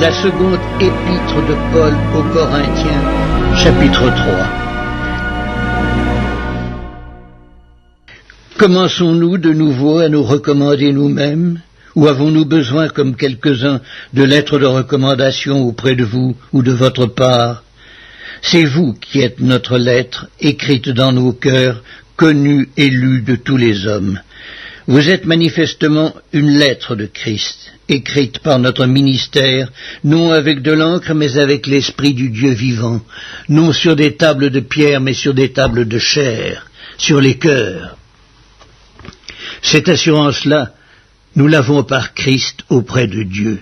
La seconde épître de Paul aux Corinthiens, chapitre 3. Commençons-nous de nouveau à nous recommander nous-mêmes, ou avons-nous besoin, comme quelques-uns, de lettres de recommandation auprès de vous ou de votre part? C'est vous qui êtes notre lettre, écrite dans nos cœurs, connue et lue de tous les hommes. Vous êtes manifestement une lettre de Christ, écrite par notre ministère, non avec de l'encre, mais avec l'Esprit du Dieu vivant, non sur des tables de pierre, mais sur des tables de chair, sur les cœurs. Cette assurance-là, nous l'avons par Christ auprès de Dieu.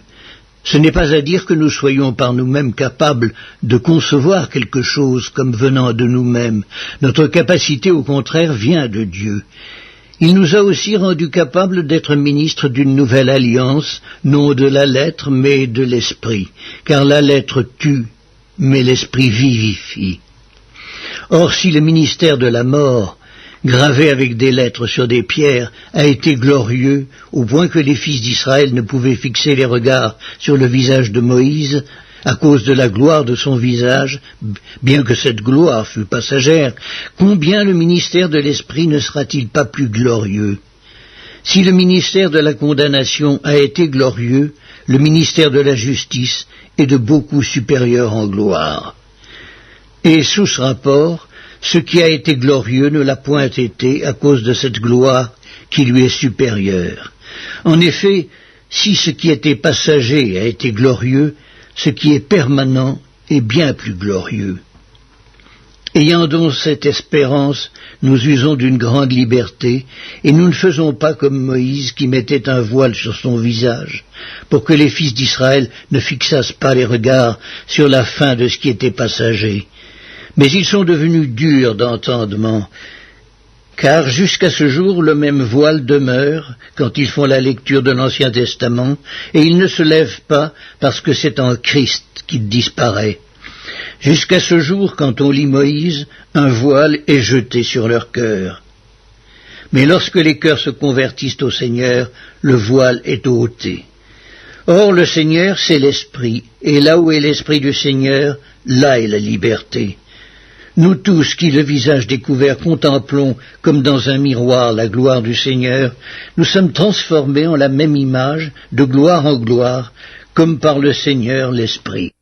Ce n'est pas à dire que nous soyons par nous-mêmes capables de concevoir quelque chose comme venant de nous-mêmes. Notre capacité, au contraire, vient de Dieu. Il nous a aussi rendus capables d'être ministres d'une nouvelle alliance, non de la lettre, mais de l'esprit, car la lettre tue, mais l'esprit vivifie. Or, si le ministère de la mort, gravé avec des lettres sur des pierres, a été glorieux, au point que les fils d'Israël ne pouvaient fixer les regards sur le visage de Moïse, à cause de la gloire de son visage, bien que cette gloire fût passagère, combien le ministère de l'Esprit ne sera-t-il pas plus glorieux? Si le ministère de la condamnation a été glorieux, le ministère de la justice est de beaucoup supérieur en gloire. Et sous ce rapport, ce qui a été glorieux ne l'a point été à cause de cette gloire qui lui est supérieure. En effet, si ce qui était passager a été glorieux, ce qui est permanent est bien plus glorieux. Ayant donc cette espérance, nous usons d'une grande liberté, et nous ne faisons pas comme Moïse qui mettait un voile sur son visage, pour que les fils d'Israël ne fixassent pas les regards sur la fin de ce qui était passager. Mais ils sont devenus durs d'entendement, car jusqu'à ce jour le même voile demeure quand ils font la lecture de l'Ancien Testament, et il ne se lève pas parce que c'est en Christ qu'il disparaît. Jusqu'à ce jour, quand on lit Moïse, un voile est jeté sur leur cœur. Mais lorsque les cœurs se convertissent au Seigneur, le voile est ôté. Or le Seigneur, c'est l'Esprit, et là où est l'Esprit du Seigneur, là est la liberté. Nous tous qui, le visage découvert, contemplons comme dans un miroir la gloire du Seigneur, nous sommes transformés en la même image, de gloire en gloire, comme par le Seigneur l'Esprit.